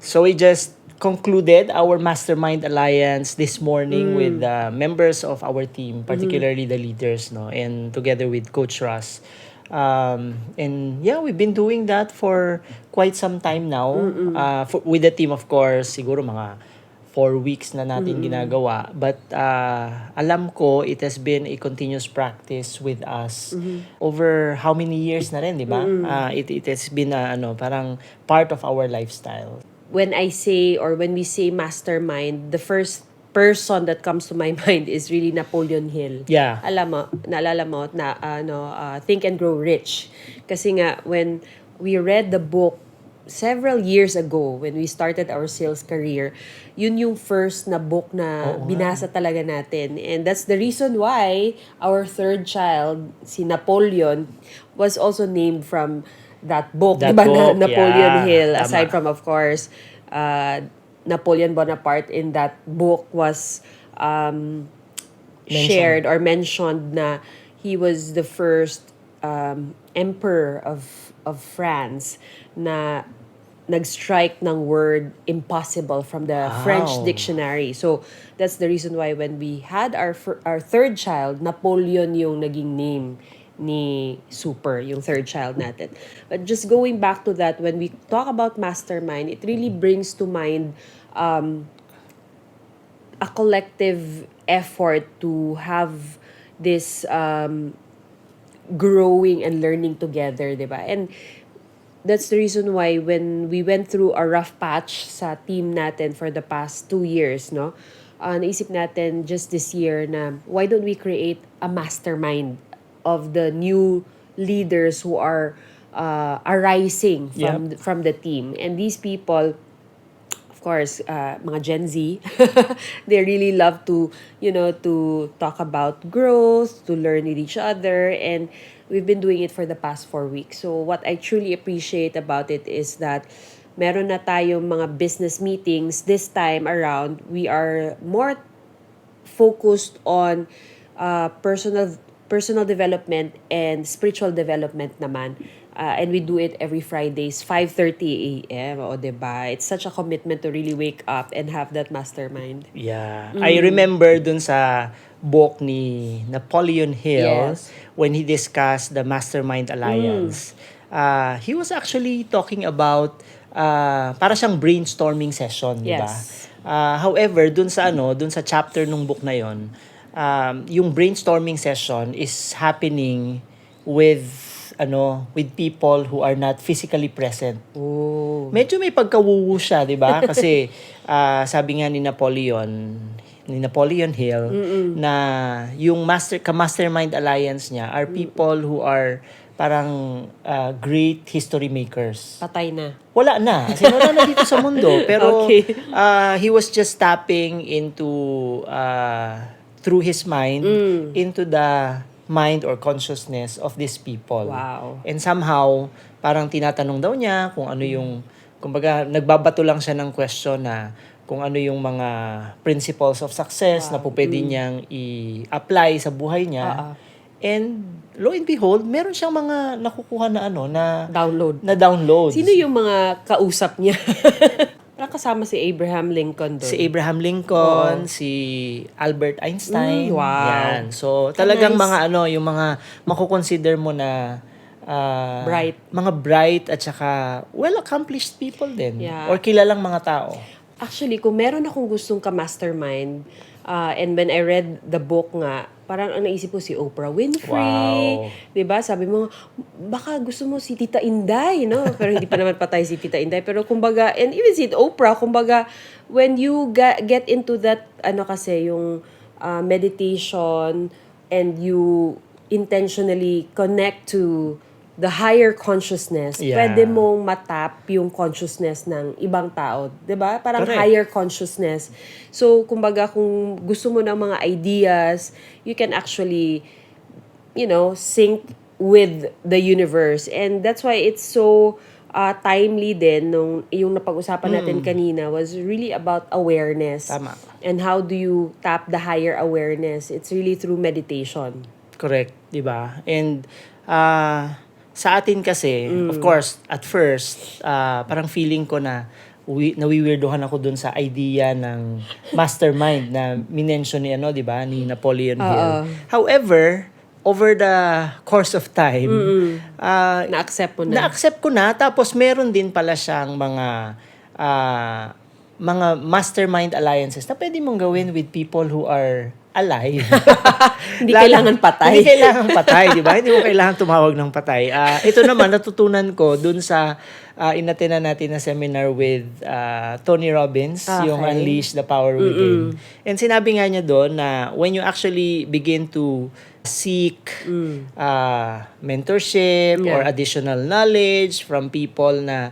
So we just concluded our Mastermind Alliance this morning with members of our team, particularly the leaders, no, and together with Coach Russ. And yeah, we've been doing that for quite some time now. With the team, of course, siguro mga 4 weeks na natin ginagawa. But alam ko, it has been a continuous practice with us over how many years na rin, di ba? It has been parang part of our lifestyle. When I say, or when we say mastermind, the first person that comes to my mind is really Napoleon Hill. Yeah. Naalala mo na Think and Grow Rich. Kasi nga when we read the book several years ago when we started our sales career, yun yung first na book na binasa talaga natin. And that's the reason why our third child, si Napoleon, was also named from that book. That diba? book, Napoleon yeah. Hill. Tama. Aside from, of course, Napoleon Bonaparte in that book was shared or mentioned na he was the first emperor of France na nag-strike ng word impossible from the French dictionary. So that's the reason why when we had our third child, Napoleon yung naging name ni Super, yung third child natin. But just going back to that, when we talk about mastermind, it really brings to mind a collective effort to have this growing and learning together, di ba? And that's the reason why when we went through a rough patch sa team natin for the past 2 years, no? Naisip natin just this year na why don't we create a mastermind of the new leaders who are arising from the team. And these people, of course, mga Gen Z, they really love to, to talk about growth, to learn with each other, and we've been doing it for the past 4 weeks. So what I truly appreciate about it is that meron na tayong mga business meetings. This time around, we are more focused on personal development and spiritual development naman. And we do it every Fridays, 5:30 a.m. O, diba? It's such a commitment to really wake up and have that mastermind. Yeah. I remember dun sa book ni Napoleon Hill, Yes. when he discussed the Mastermind Alliance. He was actually talking about para siyang brainstorming session, di ba? Yes. However, dun sa chapter nung book na yon, yung brainstorming session is happening with people who are not physically present. Oh. Medyo may pagkawuwu siya, 'di ba? Kasi sabi nga ni Napoleon Hill na yung Mastermind Alliance niya are people who are parang great history makers. Patay na. Wala na. Kasi wala na dito sa mundo. Pero Okay. he was just tapping into through his mind into the mind or consciousness of these people. Wow. And somehow, parang tinatanong daw niya kung ano yung, kumbaga, nagbabato lang siya ng question na kung ano yung mga principles of success na po pwede niyang i-apply sa buhay niya. And lo and behold, meron siyang mga nakukuha na Download. Sino Sino yung mga kausap niya? Parang kasama si Abraham Lincoln doon. Si Abraham Lincoln, si Albert Einstein. Wow. Yan. So, talagang Nice. mga yung mga makukonsider mo na Bright. Mga bright at saka well-accomplished people din. Yeah. Or kilalang mga tao. Actually, kung meron akong gustong ka-mastermind, and when I read the book nga, parang ang naisip ko si Oprah Winfrey. Wow. 'Di ba? Sabi mo, baka gusto mo si Tita Inday, no? Pero hindi pa naman patay si Tita Inday. Pero kumbaga, and even si Oprah, kumbaga, when you get into that, kasi, yung meditation, and you intentionally connect to the higher consciousness, Yeah. pwede mong matap yung consciousness ng ibang tao. 'Di ba? Parang Correct. higher consciousness. So, kumbaga, kung gusto mo ng mga ideas, you can actually, sync with the universe. And that's why it's so timely din nung yung napag-usapan natin kanina was really about awareness. Tama. And how do you tap the higher awareness? It's really through meditation. Correct, 'di ba? And sa atin kasi, of course, at first, parang feeling ko na nawiwirdohan ako dun sa idea ng mastermind na minention ni di ba, ni Napoleon Hill. However, over the course of time, Na-accept mo na. na-accept ko na, tapos meron din pala siyang mga mastermind alliances na pwede mong gawin with people who are alive. Hindi kailangan patay. Hindi kailangan patay, di ba? Hindi mo kailangan tumawag ng patay. Ito naman, natutunan ko dun sa inattend natin na seminar with Tony Robbins, yung Okay. Unleash the Power Within. And sinabi nga niya doon na when you actually begin to seek mentorship or additional knowledge from people na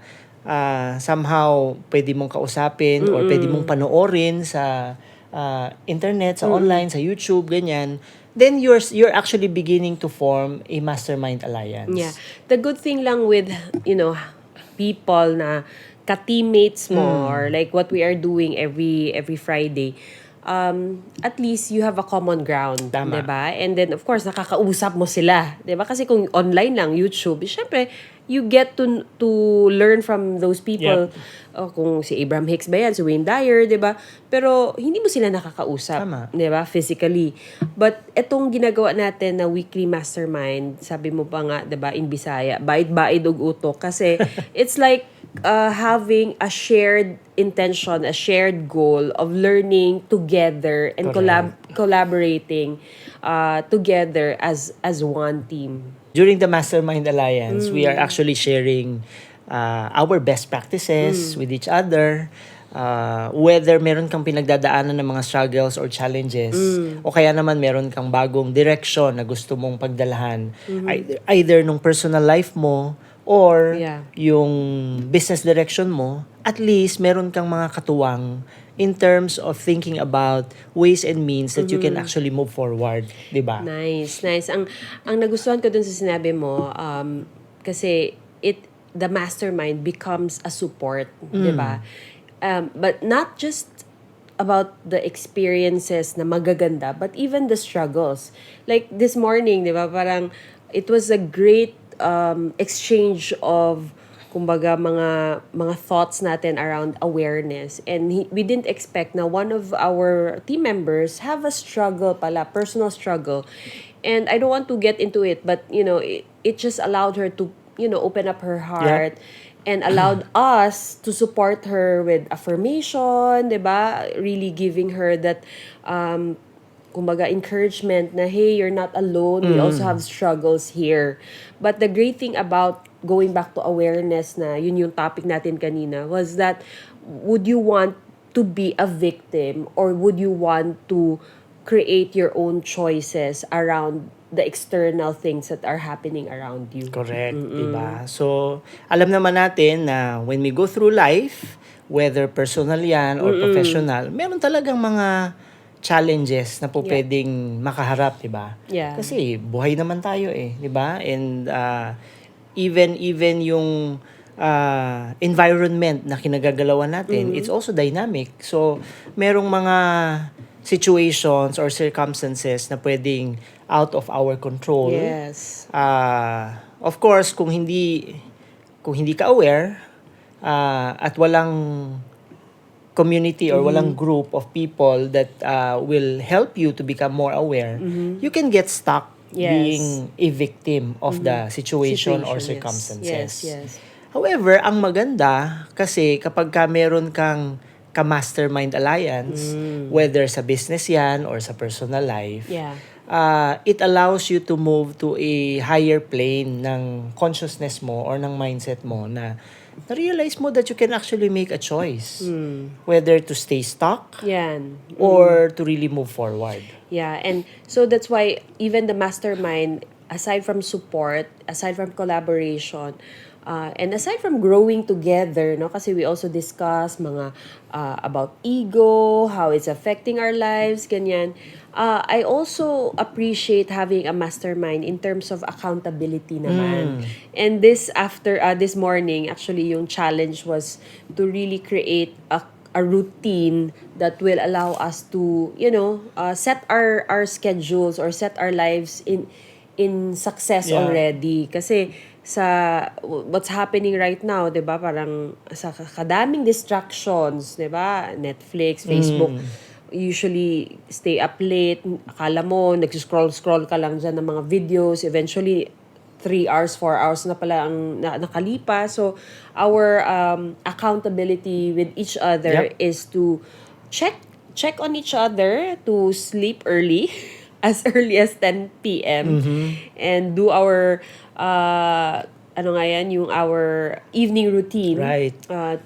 somehow pwede mong kausapin or pwede mong panoorin sa internet, sa online, sa YouTube, ganyan, then you're actually beginning to form a mastermind alliance. Yeah. The good thing lang with, people na ka-teammates mo or like what we are doing every Friday, at least you have a common ground, Tama. 'di ba? And then of course nakakausap mo sila, 'di ba? Kasi kung online lang YouTube, syempre you get to learn from those people. Kung si Abraham Hicks ba yan, si Wayne Dyer, 'di ba? Pero hindi mo sila nakakausap, Tama. 'di ba? Physically. But etong ginagawa natin na weekly mastermind, sabi mo pa nga, 'di ba, in Bisaya, bait-bait og utok kasi it's like having a shared intention, a shared goal of learning together and collaborating together as one team. During the Mastermind Alliance, we are actually sharing our best practices with each other. Whether meron kang pinagdadaanan ng mga struggles or challenges, o kaya naman meron kang bagong direction na gusto mong pagdalahan, either nung personal life mo or yung business direction mo, at least meron kang mga katuwang in terms of thinking about ways and means that you can actually move forward, 'di ba? Nice. Ang nagustuhan ko dun sa sinabi mo, kasi the mastermind becomes a support, 'di ba? But not just about the experiences na magaganda, but even the struggles. Like this morning, 'di ba? Parang it was a great exchange of kumbaga mga thoughts natin around awareness, and we didn't expect na one of our team members have a struggle pala, personal struggle, and I don't want to get into it, but it just allowed her to open up her heart and allowed us to support her with affirmation, 'di ba, really giving her that kumbaga encouragement na, hey, you're not alone, we also have struggles here. But the great thing about going back to awareness, na yun yung topic natin kanina, was that would you want to be a victim or would you want to create your own choices around the external things that are happening around you? Correct, diba? So, alam naman natin na when we go through life, whether personal yan or professional, meron talagang mga challenges na po pwedeng makaharap, diba? Yeah. Kasi buhay naman tayo diba? And even yung environment na kinagagalawan natin, it's also dynamic. So, merong mga situations or circumstances na pwedeng out of our control. Yes. Of course, kung hindi ka aware at walang community or walang group of people that will help you to become more aware, you can get stuck being a victim of the situation or circumstances. Yes. However, ang maganda kasi kapag meron kang ka-mastermind alliance, whether sa business yan or sa personal life, it allows you to move to a higher plane ng consciousness mo or ng mindset mo na na-realize mo that you can actually make a choice whether to stay stuck or to really move forward. Yeah, and so that's why even the mastermind, aside from support, aside from collaboration, and aside from growing together, no, kasi we also discuss mga about ego, how it's affecting our lives, ganyan. I also appreciate having a mastermind in terms of accountability naman. And this morning, actually, yung challenge was to really create a routine that will allow us to, set our schedules or set our lives in success already. Kasi what's happening right now, 'di ba? Parang sa kadaming distractions, 'di ba? Netflix, Facebook, usually stay up late, akala mo nag-scroll ka lang dyan ng mga videos, eventually 3 hours, 4 hours na pala ang nakalipas. So our accountability with each other Yep. is to check on each other, to sleep early, as early as 10 p.m. and do our ano nga yan, yung our evening routine, Right.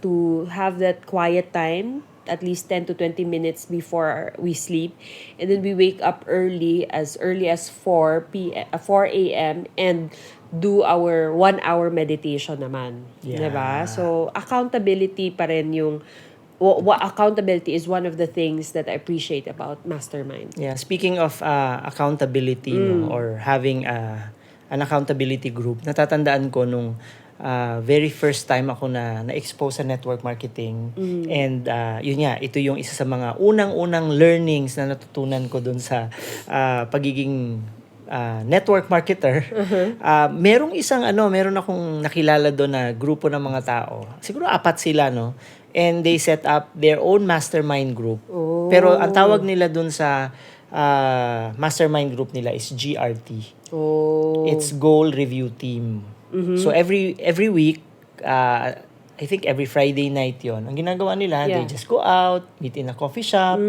to have that quiet time at least 10 to 20 minutes before we sleep, and then we wake up early as 4 a.m. and do our 1 hour meditation naman. Yeah. 'Di ba? So accountability pa rin yung accountability is one of the things that I appreciate about Mastermind. Yeah, speaking of accountability, no, or having an accountability group, natatandaan ko nung very first time ako na-expose sa network marketing. And yun nga, ito yung isa sa mga unang-unang learnings na natutunan ko dun sa pagiging network marketer. Meron akong nakilala doon na grupo ng mga tao. Siguro 4 sila, no? And they set up their own mastermind group. Oh. Pero ang tawag nila dun sa mastermind group nila is GRT. Oh. It's Goal Review Team. So every week, I think every Friday night yon. Ang ginagawa nila, they Yeah. just go out, meet in a coffee shop.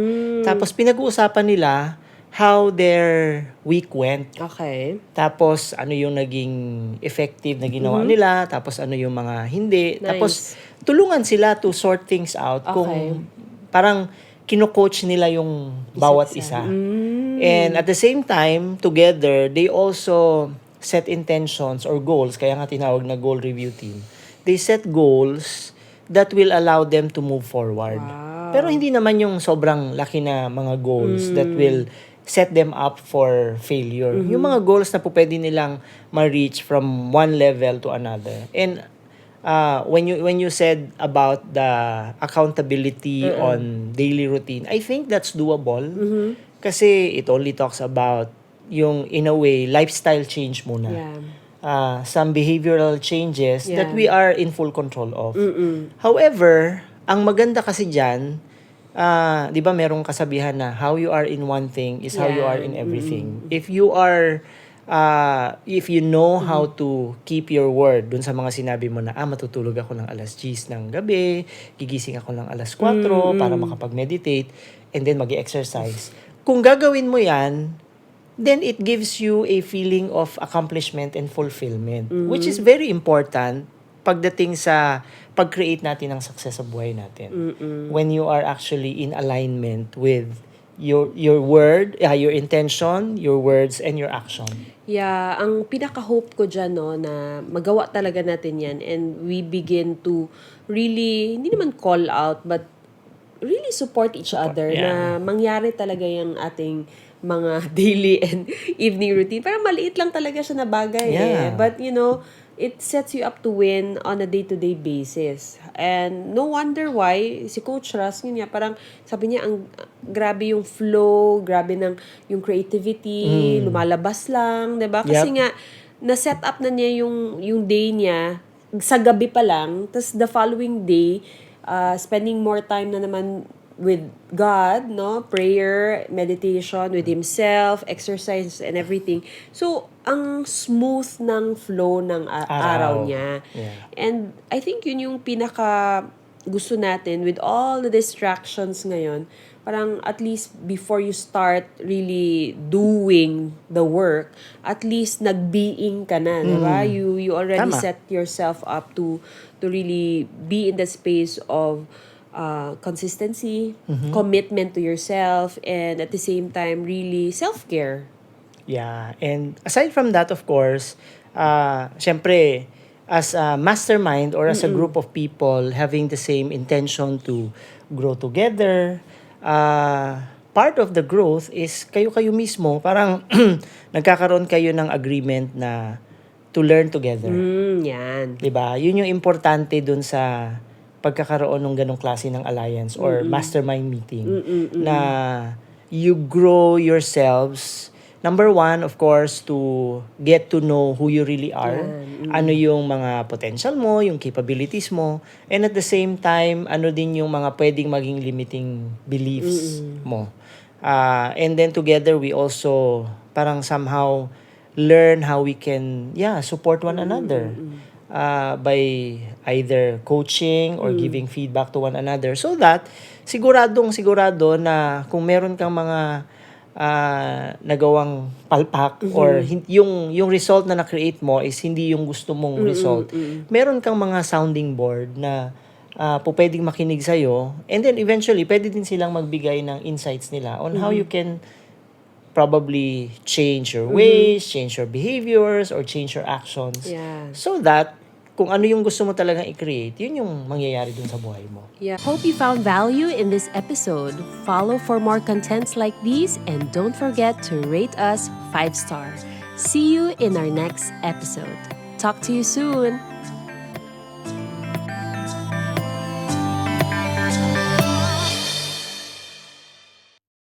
Tapos pinag-uusapan nila how their week went. Okay. Tapos ano yung naging effective na ginawa nila, tapos ano yung mga hindi. Nice. Tapos tulungan sila to sort things out Okay. kung parang kino-coach nila yung bawat isa. And at the same time, together, they also set intentions or goals, kaya nga tinawag na goal review team. They set goals that will allow them to move forward. Wow. Pero hindi naman yung sobrang laki na mga goals that will set them up for failure. Yung mga goals na po pwede nilang ma-reach from one level to another. And when you said about the accountability on daily routine, I think that's doable. Kasi it only talks about yung, in a way, lifestyle change muna. Yeah. Some behavioral changes that Yeah. we are in full control of. However, ang maganda kasi dyan, di ba merong kasabihan na how you are in one thing is how you Yeah. are in everything. If you know how to keep your word dun sa mga sinabi mo na, matutulog ako ng alas 10 ng gabi, gigising ako ng alas 4 para makapag-meditate, and then mag-exercise. Kung gagawin mo yan, then it gives you a feeling of accomplishment and fulfillment, which is very important pagdating sa pag-create natin ng success sa buhay natin. When you are actually in alignment with your word, your intention, your words, and your action. Yeah, ang pinaka-hope ko dyan, no, na magawa talaga natin yan, and we begin to really, hindi naman call out, but really support each other, yeah. na mangyari talaga yung ating mga daily and evening routine. Parang maliit lang talaga siya na bagay. Yeah. But, it sets you up to win on a day-to-day basis. And no wonder why, si Coach Russ, yun nga, parang sabi niya, grabe yung flow, grabe yung creativity, lumalabas lang, diba? Kasi nga, na-set up na niya yung day niya, sa gabi pa lang, tas the following day, spending more time na naman with God, no? Prayer, meditation with himself, exercise, and everything. So, ang smooth ng flow ng araw niya. Yeah. And I think yun yung pinaka gusto natin with all the distractions ngayon. Parang at least before you start really doing the work, at least nag-being ka na, diba? You already Tama. set yourself up to really be in the space of consistency, commitment to yourself, and at the same time, really self-care. Yeah, and aside from that, of course, syempre, as a mastermind or as a group of people having the same intention to grow together, part of the growth is kayo mismo, parang nagkakaroon kayo ng agreement na to learn together. Yan. Diba? Yun yung importante dun sa pagkakaroon ng ganong klase ng alliance or mastermind meeting na you grow yourselves number one, of course, to get to know who you really are. Ano yung mga potential mo, yung capabilities mo. And at the same time, ano din yung mga pwedeng maging limiting beliefs mo. And then together, we also parang somehow learn how we can, support one another. By either coaching or giving feedback to one another. So that, sigurado na kung meron kang mga nagawang palpak or yung result na na-create mo is hindi yung gusto mong result, meron kang mga sounding board na pwedeng makinig sa'yo, and then eventually pwede din silang magbigay ng insights nila on how you can probably change your ways, change your behaviors, or change your actions. Yeah. So that, kung ano yung gusto mo talagang i-create, yun yung mangyayari dun sa buhay mo. Yeah. Hope you found value in this episode. Follow for more contents like these and don't forget to rate us 5 stars. See you in our next episode. Talk to you soon.